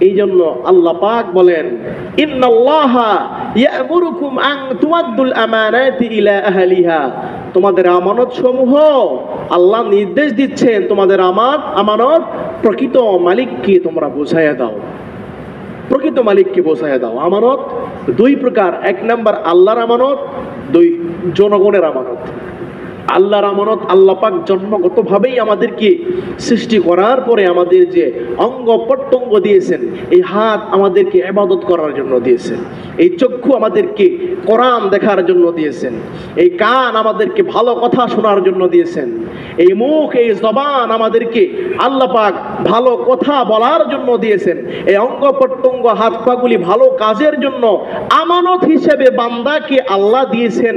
এই জন্য আল্লাহ পাক বলেন ইন্নাল্লাহা ইয়া'মুরুকুম আন তুআদ্দুল আমানাতি ইলা আহলিহা, তোমাদের আমানত সমূহ আল্লাহ নির্দেশ দিচ্ছেন তোমাদের আমানত প্রকৃত মালিককে তোমরা বুঝাইয়া দাও। প্রকৃত মালিককে বোঝাইয়া দাও। আমানত দুই প্রকার, এক নাম্বার আল্লাহর আমানত, দুই জনগণের আমানত। আল্লাহর আমানত, আল্লাহ পাক জন্মগতভাবেই আমাদেরকে সৃষ্টি করার পরে আমাদের যে অঙ্গ প্রত্যঙ্গ দিয়েছেন, এই হাত আমাদেরকে ইবাদত করার জন্য দিয়েছেন, এই চক্ষু আমাদেরকে কোরআন দেখার জন্য দিয়েছেন, এই কান আমাদেরকে ভালো কথা শোনার জন্য দিয়েছেন, এই মুখ, এই জবান আমাদেরকে আল্লাহ পাক ভালো কথা বলার জন্য দিয়েছেন, এই অঙ্গ প্রত্যঙ্গ হাত পাগুলি ভালো কাজের জন্য আমানত হিসেবে বান্দাকে আল্লাহ দিয়েছেন।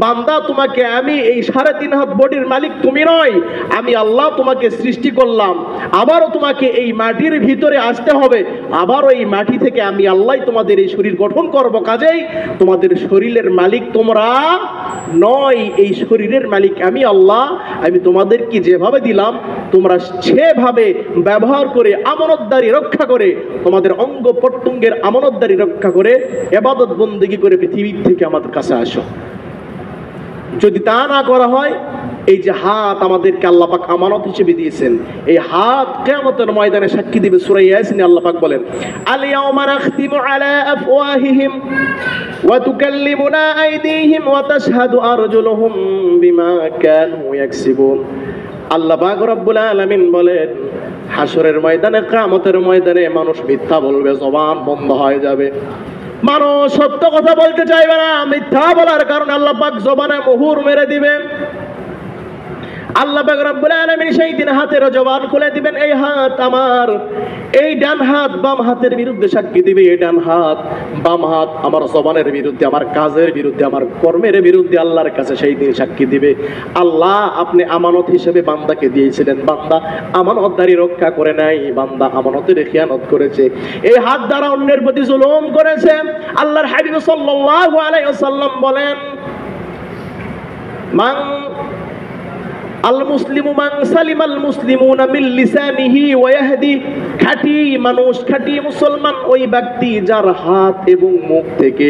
বান্দা, তোমাকে আমি এই 3.5 হাত বডির মালিক তুমি নয়, আমি আল্লাহ তোমাকে সৃষ্টি করলাম, আবারও তোমাকে এই মাটির ভিতরে আসতে হবে, আবারও এই মাটি থেকে আমি আল্লাহ তোমাদের এই শরীর গঠন করব। কাজেই তোমাদের শরীরের মালিক তোমরা নয়, এই শরীরের মালিক আমি আল্লাহ। আমি তোমাদেরকে যেভাবে দিলাম তোমরা সেভাবে ব্যবহার করে আমানতদারি রক্ষা করে, তোমাদের অঙ্গ প্রত্যঙ্গের আমানতদারি রক্ষা করে ইবাদত বন্দেগী করে পৃথিবীর থেকে আমাদের কাছে আসো। যদি তা না করা হয়, এই যে হাত আমাদেরকে আল্লাহ পাক আমানত হিসেবে দিয়েছেন, এই হাত কিয়ামতের ময়দানে সাক্ষী দিবে। সূরা ইয়াসিনে আল্লাহ পাক বলেন আল ইয়াউমা নাখতিমু আলা আফওয়াহিহিম ওয়া তুকাল্লিমুনা আইদিহিম ওয়া তাশহাদু আরজুলুহুম বিমা কানু ইয়াকসিবুন। আল্লাহ পাক রব্বুল আলামিন বলেন, হাসরের ময়দানে, কিয়ামতের ময়দানে মানুষ মিথ্যা বলবে, জবান বন্ধ হয়ে যাবে, মানুষ সত্য কথা বলতে চাইবে না। মিথ্যা বলার কারণে আল্লাহ পাক জবানে মোহর মেরে দিবেন। আল্লাহ পাক রব্বুল আলামিন সেই দিন হাতের জবান খুলে দিবেন। এই হাত আমার, এই ডান হাত বাম হাতের বিরুদ্ধে সাক্ষী দিবে, এই ডান হাত বাম হাত আমার জবানের বিরুদ্ধে, আমার কাজের বিরুদ্ধে, আমার কর্মের বিরুদ্ধে আল্লাহর কাছে সেই দিন সাক্ষী দিবে। আল্লাহ, আপনি আমানত হিসেবে বান্দাকে দিয়েছিলেন, বান্দা আমানতদারি রক্ষা করে নাই, বান্দা আমানতের খেয়ানত করেছে, এই হাত দ্বারা অন্যের প্রতি জুলুম করেছে। আল্লাহর হাবিব সাল্লাল্লাহু আলাইহি ওয়াসাল্লাম বলেন, মান আল মুসলিমু মান সালিমাল মুসলিমুনা মিন লিসানিহি ওয়া ইয়াহদি। খাঁটি মানুষ, খাঁটি মুসলমান ওই ব্যক্তি যার হাত এবং মুখ থেকে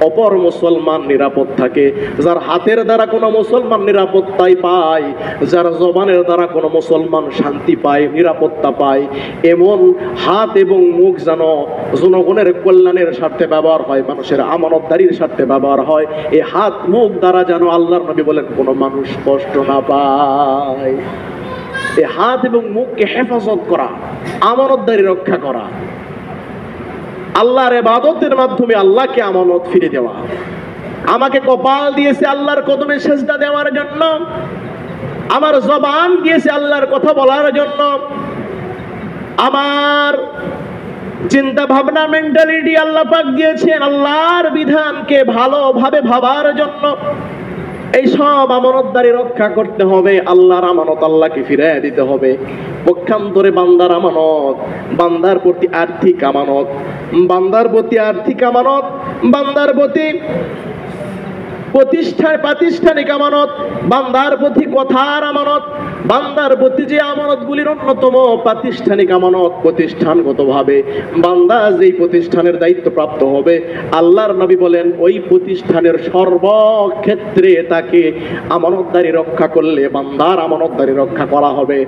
অপর মুসলমান নিরাপদ থাকে, যার হাতের দ্বারা কোনো মুসলমান নিরাপত্তাই পায়, যার জবানের দ্বারা কোনো মুসলমান শান্তি পায়, নিরাপত্তা পায়। এমন হাত এবং মুখ যেন জনগণের কল্যাণের স্বার্থে ব্যবহার হয়, মানুষের আমানতদারির স্বার্থে ব্যবহার হয়। এই হাত মুখ দ্বারা যেন আল্লাহর নবী বলেন কোনো মানুষ কষ্ট না পায়। এই হাত এবং মুখকে হেফাজত করা, আমানতদারি রক্ষা করা, আল্লাহর ইবাদতের মাধ্যমে আল্লাহকে আমানত ফিরে দেওয়া। আমাকে কপাল দিয়েছে আল্লাহর কদমে সেজদা দেওয়ার জন্য, আমার জবান দিয়েছে আল্লাহর কথা বলার জন্য, আমার চিন্তা ভাবনা মেন্টালিটি আল্লাহ পাক দিয়েছেন আল্লাহর বিধানকে ভালোভাবে ভাবার জন্য। এই সব আমানতদারি রক্ষা করতে হবে। আল্লাহর আমানত আল্লাহকে ফিরিয়ে দিতে হবে। পক্ষান্তরে বান্দার আমানত, বান্দার প্রতি আর্থিক আমানত, বান্দার প্রতি আর্থিক আমানত, বান্দার প্রতি প্রাতিষ্ঠানিক আমানত, বান্দার প্রতি কথার আমানত, বান্দার প্রতি যে আমানতগুলির অন্যতম প্রাতিষ্ঠানিক আমানত। প্রতিষ্ঠানগতভাবে বান্দা যেই প্রতিষ্ঠানের দায়িত্ব প্রাপ্ত হবে, আল্লাহর নবী বলেন ওই প্রতিষ্ঠানের সর্বক্ষেত্রে তাকে আমানতদারি রক্ষা করলে বান্দার আমানতদারি রক্ষা করা হবে।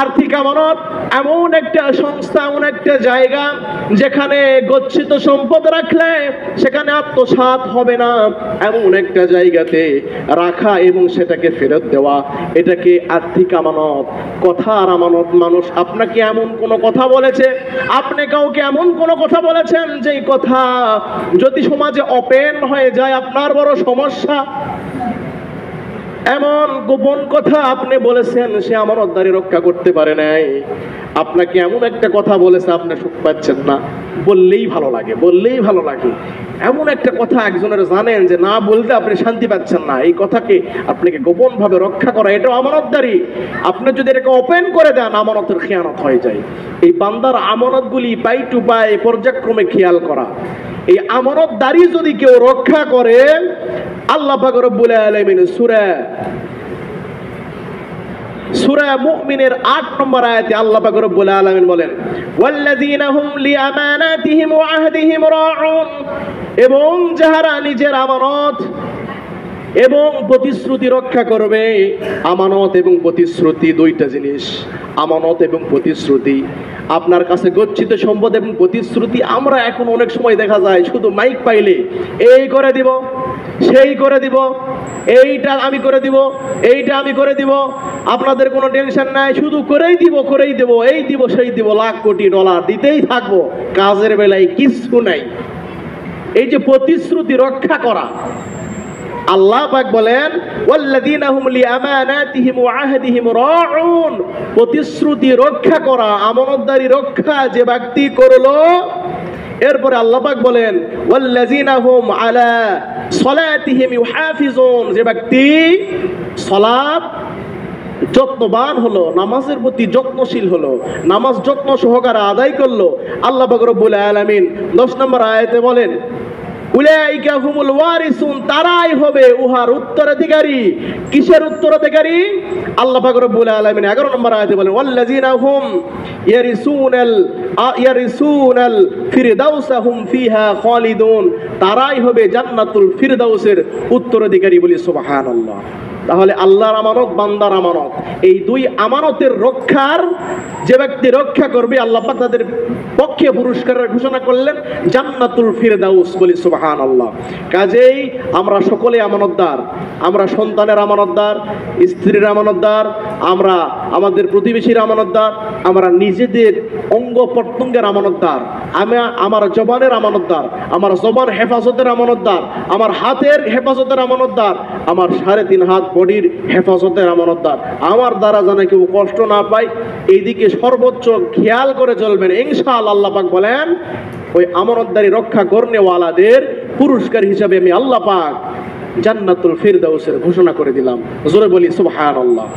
আর্থিক আমানত এমন একটা সংস্থা, এমন একটা জায়গা যেখানে গচ্ছিত সম্পদ রাখলে সেখানে আত্মসাৎ হবে না, এমন একটা জায়গাতে রাখা এবং সেটাকে ফেরত দেওয়া, এটাকে আর্থিক আমানত। কথার আমানত, মানুষ আপনাকে এমন কোনো কথা বলেছে, আপনি কাউকে এমন কোনো কথা বলেছেন যেই কথা যদি সমাজে ওপেন হয়ে যায় আপনার বড় সমস্যা। এমন গোপন কথা আপনি বলেছেন, সে আমানতদারি রক্ষা করতে পারে নাই। আপনাকে এমন একটা কথা বলেছে, আপনি সুখ পাচ্ছেন না, বললেই ভালো লাগে, বললেই ভালো লাগে। এমন একটা কথা একজনের জানেন যে না বলতে আপনি শান্তি পাচ্ছেন না, এই কথাকে আপনাকে গোপন ভাবে রক্ষা করা, এটাও আমানতদারি। আপনি যদি এটাকে ওপেন করে দেন, আমানতের খেয়ানত হয়ে যায়। এই বান্দার আমানতগুলি পাই টু পাই পর্যায়ক্রমে খেয়াল করা, এই আমানতদারি যদি কেউ রক্ষা করে, আল্লাহ পাক রব্বুল আলামিন সূরা সূরা মুমিনের 8 নম্বর আয়াতে আল্লাহ পাক রব্বুল আলামিন বলেন, ওয়াল্লাযীনা হুম লিআমানাতিহিম ওয়া আহদিহিম রাউন, এবং যাহারা নিজের আমানত এবং প্রতিশ্রুতি রক্ষা করবে। আমানত এবং প্রতিশ্রুতি দুইটা জিনিস। আমানত এবং প্রতিশ্রুতি, আপনার কাছে গচ্ছিত সম্পদ এবং প্রতিশ্রুতি। আমরা এখন অনেক সময় দেখা যায় শুধু মাইক পাইলে এই করে দিব, সেই করে দিব, এইটা আমি করে দিব, এইটা আমি করে দিব, আপনাদের কোনো টেনশন নাই, শুধু করেই দিব, করেই দেব, এই দিব সেই দিব, লাখ কোটি ডলার দিতেই থাকবো, কাজের বেলায় কিছু নাই। এই যে প্রতিশ্রুতি রক্ষা করা, আল্লাহ পাক বলেন ওয়াল্লাযীনা হুম লিআমানাতিহিম ওয়া আহদিহিম রাউন, প্রতিশ্রুতি রক্ষা করা, আমানতদারি রক্ষা যে ব্যক্তি করলো। এরপরে আল্লাহ পাক বলেন ওয়াল্লাযীনা হুম আলা সলাতিহিম ইউহাফিজুন, যে ব্যক্তি সালাত যত্নবান হলো, নামাজের প্রতি যত্নশীল হলো, নামাজ যত্ন সহকারে আদায় করলো। আল্লাহ পাক রব্বুল আলামিন 10 নম্বর আয়াতে বলেন উলাইকা হুমুল ওয়ারিসুন, তারাই হবে উহার উত্তরাধিকারী। কিসের উত্তরাধিকারী? আল্লাহ পাক রব্বুল আলামিন 11 নম্বর আয়াতে বলেন ওয়াল্লাযীনা হুম ইয়ারিসুনাল ফিরদাউসা হুম ফিহা খালিদুন, তারাই হবে জান্নাতুল ফিরদাউসের উত্তরাধিকারী। বলি সুবহানাল্লাহ। তাহলে আল্লাহর আমানত, বান্দার আমানত, এই দুই আমানতের রক্ষার যে ব্যক্তি রক্ষা করবে, আল্লাহ পাক তাদের পক্ষে পুরস্কারের ঘোষণা করলেন জান্নাতুল ফিরদাউস। বলি সুবহানাল্লাহ। কাজেই আমরা সকলে আমানতদার। আমরা সন্তানের আমানতদার, স্ত্রীর আমানতদার, আমরা আমাদের প্রতিবেশীর আমানতদার, আমরা নিজেদের অঙ্গ প্রত্যঙ্গের আমানতদার, আমার জবানের আমানতদার, আমার জবান হেফাজতের আমানতদার, আমার হাতের হেফাজতের আমানতদার, আমার 3.5 হাত বডির হেফাজতের আমানতদার। আমার দ্বারা যেন কেউ কষ্ট না পায়, এইদিকে সর্বোচ্চ খেয়াল করে চলবেন ইনশাআল্লাহ। আল্লাহ পাক বলেন ওই আমানতদারি রক্ষা করনেওয়ালাদের পুরস্কার হিসাবে আমি আল্লাহ পাক জান্নাতুল ফিরদাউসের ঘোষণা করে দিলাম। জোরে বলি সুবহানাল্লাহ।